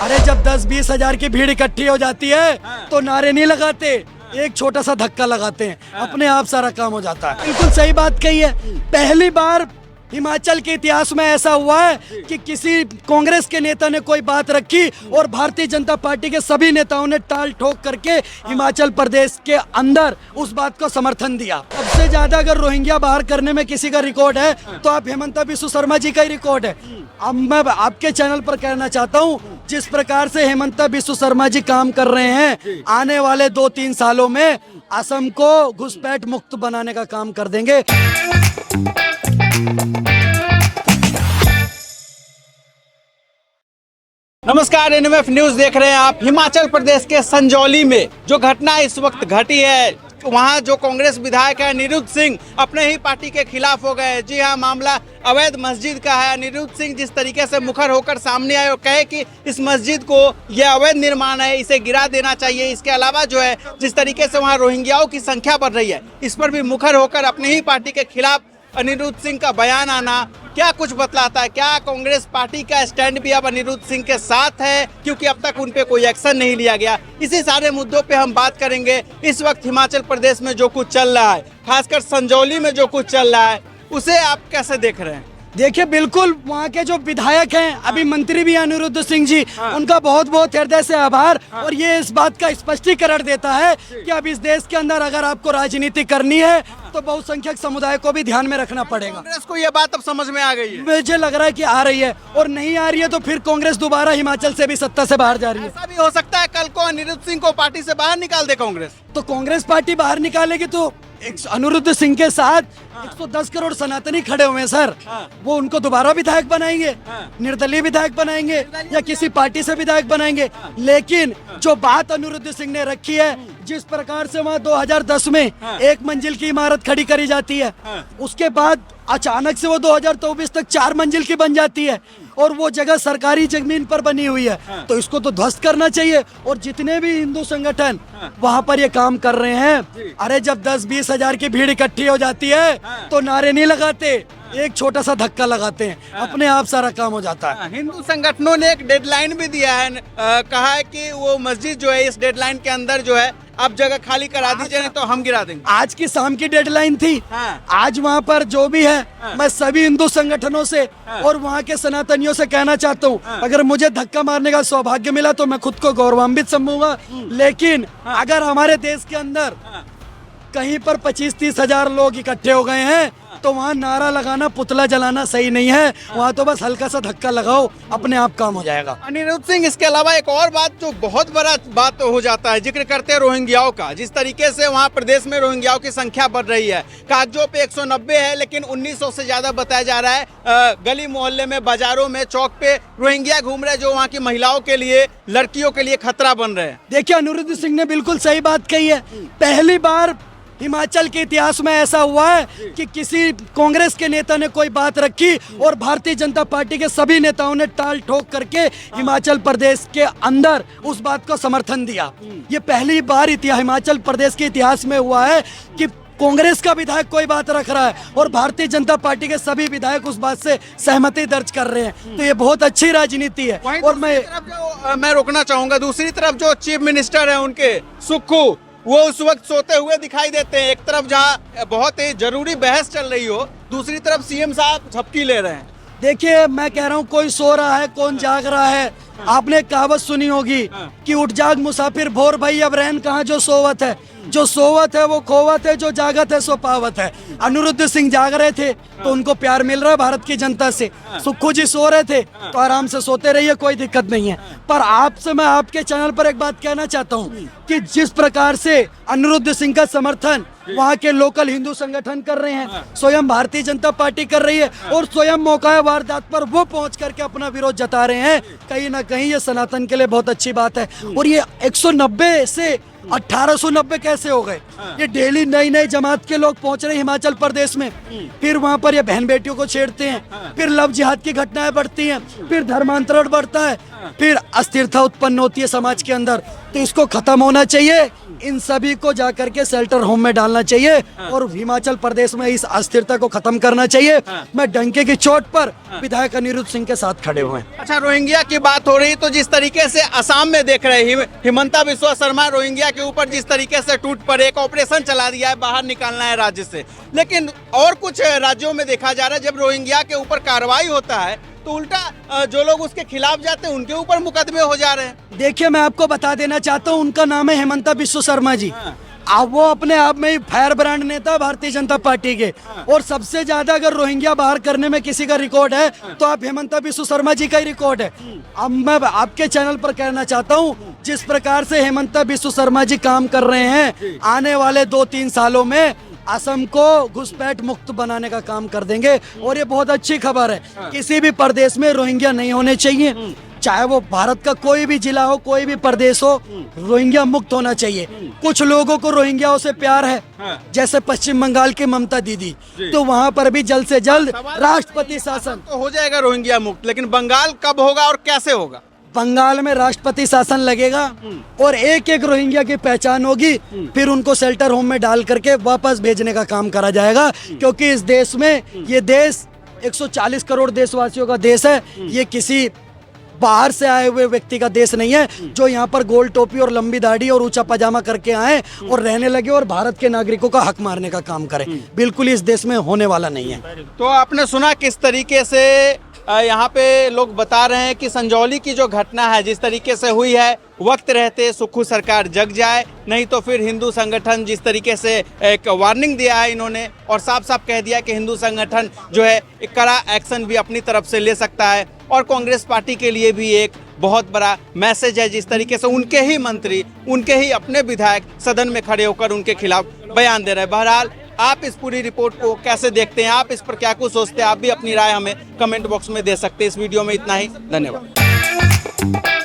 अरे जब 10-20 हजार की भीड़ इकट्ठी हो जाती है तो नारे नहीं लगाते, एक छोटा सा धक्का लगाते हैं, अपने आप सारा काम हो जाता है। बिल्कुल सही बात कही है। पहली बार हिमाचल के इतिहास में ऐसा हुआ है कि किसी कांग्रेस के नेता ने कोई बात रखी और भारतीय जनता पार्टी के सभी नेताओं ने टाल ठोक करके हिमाचल प्रदेश के अंदर उस बात को समर्थन दिया। सबसे ज्यादा अगर रोहिंग्या बाहर करने में किसी का रिकॉर्ड है तो आप हेमंता बिस्वा शर्मा जी का ही रिकॉर्ड है। अब मैं आपके चैनल पर कहना चाहता हूँ, जिस प्रकार से हेमंता बिस्वा शर्मा जी काम कर रहे हैं, आने वाले 2-3 सालों में असम को घुसपैठ मुक्त बनाने का काम कर देंगे। नमस्कार, एनएमएफ न्यूज देख रहे हैं आप। हिमाचल प्रदेश के संजौली में जो घटना इस वक्त घटी है, वहां जो कांग्रेस विधायक है अनिरुद्ध सिंह अपने ही पार्टी के खिलाफ हो गए। जी हां, मामला अवैध मस्जिद का है। अनिरुद्ध सिंह जिस तरीके से मुखर होकर सामने आए और कहे कि इस मस्जिद को यह अवैध निर्माण है, इसे गिरा देना चाहिए। इसके अलावा जो है जिस तरीके से वहां रोहिंग्याओं की संख्या बढ़ रही है, इस पर भी मुखर होकर अपने ही पार्टी के खिलाफ अनिरुद्ध सिंह का बयान आना क्या कुछ बतलाता है? क्या कांग्रेस पार्टी का स्टैंड भी अब अनिरुद्ध सिंह के साथ है, क्योंकि अब तक उन पे कोई एक्शन नहीं लिया गया? इसी सारे मुद्दों पे हम बात करेंगे। इस वक्त हिमाचल प्रदेश में जो कुछ चल रहा है, खासकर संजौली में जो कुछ चल रहा है, उसे आप कैसे देख रहे हैं? देखिए, बिल्कुल वहाँ के जो विधायक हैं, अभी मंत्री भी अनिरुद्ध सिंह जी, उनका बहुत बहुत हृदय से आभार। और ये इस बात का स्पष्टीकरण देता है कि अब इस देश के अंदर अगर आपको राजनीति करनी है तो बहुसंख्यक समुदाय को भी ध्यान में रखना पड़ेगा। कांग्रेस को ये बात अब समझ में आ गई है। मुझे लग रहा है कि आ रही है, और नहीं आ रही है तो फिर कांग्रेस दोबारा हिमाचल से भी सत्ता से बाहर जा रही है। ऐसा भी हो सकता है कल को अनिरुद्ध सिंह को पार्टी से बाहर निकाल दे कांग्रेस। तो कांग्रेस पार्टी बाहर निकालेगी तो अनिरुद्ध सिंह के साथ 110 करोड़ सनातनी खड़े हुए हैं सर, वो उनको दोबारा विधायक बनाएंगे, निर्दलीय विधायक बनाएंगे या किसी पार्टी से विधायक बनाएंगे। लेकिन जो बात अनिरुद्ध सिंह ने रखी है, जिस प्रकार से वहाँ 2010 में एक मंजिल की इमारत खड़ी करी जाती है, उसके बाद अचानक से वो 2024 तक 4 मंजिल की बन जाती है और वो जगह सरकारी जमीन पर बनी हुई है, तो इसको तो ध्वस्त करना चाहिए। और जितने भी हिंदू संगठन वहाँ पर ये काम कर रहे हैं, अरे जब 10-20 हजार की भीड़ इकट्ठी हो जाती है तो नारे नहीं लगाते, एक छोटा सा धक्का लगाते हैं, अपने आप सारा काम हो जाता है। हिंदू संगठनों ने एक डेडलाइन भी दिया है, कहा है कि वो मस्जिद जो है इस डेडलाइन के अंदर जो है आप जगह खाली करा दीजिए, नहीं तो हम गिरा देंगे। आज की शाम की डेडलाइन थी। आज वहाँ पर जो भी है, मैं सभी हिंदू संगठनों से और वहाँ के सनातनियों से कहना चाहता हूँ, अगर मुझे धक्का मारने का सौभाग्य मिला तो मैं खुद को गौरवान्वित समझूंगा। लेकिन अगर हमारे देश के अंदर कहीं पर 25-30 हजार लोग इकट्ठे हो गए हैं तो वहाँ नारा लगाना, पुतला जलाना सही नहीं है। वहाँ तो बस हल्का सा धक्का लगाओ, अपने आप काम हो जाएगा। अनिरुद्ध सिंह, इसके अलावा एक और बात जो बहुत बड़ा बात हो जाता है, जिक्र करते हैं रोहिंग्याओं का। जिस तरीके से वहाँ प्रदेश में रोहिंग्याओं की संख्या बढ़ रही है, कागजों पे 190 है लेकिन 1900 से ज्यादा बताया जा रहा है। गली मोहल्ले में, बाजारों में, चौक पे रोहिंग्या घूम रहे, जो वहाँ की महिलाओं के लिए, लड़कियों के लिए खतरा बन रहे हैं। देखिए, अनिरुद्ध सिंह ने बिल्कुल सही बात कही है। पहली बार हिमाचल के इतिहास में ऐसा हुआ है कि किसी कांग्रेस के नेता ने कोई बात रखी और भारतीय जनता पार्टी के सभी नेताओं ने टाल ठोक करके हिमाचल प्रदेश के अंदर उस बात को समर्थन दिया। ये पहली बार हिमाचल प्रदेश के इतिहास में हुआ है कि कांग्रेस का विधायक कोई बात रख रहा है और भारतीय जनता पार्टी के सभी विधायक उस बात से सहमति दर्ज कर रहे हैं। तो ये बहुत अच्छी राजनीति है। और मैं रोकना चाहूंगा, दूसरी तरफ जो चीफ मिनिस्टर है उनके, सुक्खू, वो उस वक्त सोते हुए दिखाई देते हैं। एक तरफ जहाँ बहुत ही जरूरी बहस चल रही हो, दूसरी तरफ सीएम साहब झपकी ले रहे हैं। देखिए, मैं कह रहा हूँ, कोई सो रहा है, कौन जाग रहा है। आपने कहावत सुनी होगी कि उठ जाग मुसाफिर भोर भई, अब रहन कहाँ जो सोवत है। जो सोवत है वो खोवत है, जो जागत है सो पावत है। अनिरुद्ध सिंह जाग रहे थे तो उनको प्यार मिल रहा है भारत की जनता से। सुक्खू जी सो रहे थे तो आराम से सोते रहिए, कोई दिक्कत नहीं है। पर आपसे मैं आपके चैनल पर एक बात कहना चाहता हूँ कि जिस प्रकार से अनिरुद्ध सिंह का समर्थन वहाँ के लोकल हिंदू संगठन कर रहे हैं, स्वयं भारतीय जनता पार्टी कर रही है और स्वयं मौका वारदात पर वो पहुंच करके अपना विरोध जता रहे हैं, कहीं ना कहीं ये सनातन के लिए बहुत अच्छी बात है। और ये 190 से 1890 कैसे हो गए? ये डेली नई नई जमात के लोग पहुंच रहे हैं हिमाचल प्रदेश में। फिर वहां पर ये बहन बेटियों को छेड़ते हैं, फिर लव जिहाद की घटनाएं बढ़ती हैं, फिर धर्मांतरण बढ़ता है, फिर अस्थिरता उत्पन्न होती है समाज के अंदर। तो इसको खत्म होना चाहिए। इन सभी को जाकर के शेल्टर होम में डालना चाहिए और हिमाचल प्रदेश में इस अस्थिरता को खत्म करना चाहिए। मैं डंके की चोट पर विधायक अनिरुद्ध सिंह के साथ खड़े हुए हैं। अच्छा, रोहिंग्या की बात हो रही, तो जिस तरीके से असम में देख रहे हैं हिमंता बिस्वा शर्मा रोहिंग्या के ऊपर जिस तरीके से टूट पड़े, एक ऑपरेशन चला दिया है, बाहर निकालना है राज्य से, लेकिन और कुछ राज्यों में देखा जा रहा है जब रोहिंग्या के ऊपर कार्रवाई होता है तो उल्टा जो लोग उसके खिलाफ जाते हैं उनके ऊपर मुकदमे हो जा रहे हैं। देखिए, मैं आपको बता देना चाहता हूँ, उनका नाम है हिमंता बिस्वा शर्मा जी। अब वो अपने आप में ही फायर ब्रांड नेता भारतीय जनता पार्टी के, और सबसे ज्यादा अगर रोहिंग्या बाहर करने में किसी का रिकॉर्ड है तो आप हिमंता बिस्वा शर्मा जी का ही रिकॉर्ड है। अब मैं आपके चैनल पर कहना चाहता हूँ, जिस प्रकार से हिमंता बिस्वा शर्मा जी काम कर रहे हैं, आने वाले 2-3 सालों में असम को घुसपैठ मुक्त बनाने का काम कर देंगे। और ये बहुत अच्छी खबर है, किसी भी प्रदेश में रोहिंग्या नहीं होने चाहिए, चाहे वो भारत का कोई भी जिला हो, कोई भी प्रदेश हो, रोहिंग्या मुक्त होना चाहिए। कुछ लोगों को रोहिंग्याओं से प्यार है, जैसे पश्चिम बंगाल की ममता दीदी, तो वहाँ पर भी जल्द से जल्द राष्ट्रपति शासन तो हो जाएगा रोहिंग्या मुक्त, लेकिन बंगाल कब होगा और कैसे होगा? बंगाल में राष्ट्रपति शासन लगेगा और एक एक रोहिंग्या की पहचान होगी, फिर उनको शेल्टर होम में डाल करके वापस भेजने का काम करा जाएगा। क्योंकि इस देश में, ये देश 140 करोड़ देशवासियों का देश है, ये किसी बाहर से आए हुए व्यक्ति का देश नहीं है जो यहाँ पर गोल टोपी और लंबी दाढ़ी और ऊंचा पजामा करके आए और रहने लगे और भारत के नागरिकों का हक मारने का काम करें। बिल्कुल इस देश में होने वाला नहीं है। तो आपने सुना किस तरीके से यहाँ पे लोग बता रहे हैं कि संजौली की जो घटना है जिस तरीके से हुई है, वक्त रहते सुक्खू सरकार जग जाए, नहीं तो फिर हिंदू संगठन जिस तरीके से एक वार्निंग दिया है इन्होंने, और साफ साफ कह दिया कि हिंदू संगठन जो है एक कड़ा एक्शन भी अपनी तरफ से ले सकता है। और कांग्रेस पार्टी के लिए भी एक बहुत बड़ा मैसेज है, जिस तरीके से उनके ही मंत्री, उनके ही अपने विधायक सदन में खड़े होकर उनके खिलाफ बयान दे रहे हैं। बहरहाल आप इस पूरी रिपोर्ट को कैसे देखते हैं, आप इस पर क्या कुछ सोचते हैं, आप भी अपनी राय हमें कमेंट बॉक्स में दे सकते हैं। इस वीडियो में इतना ही, धन्यवाद।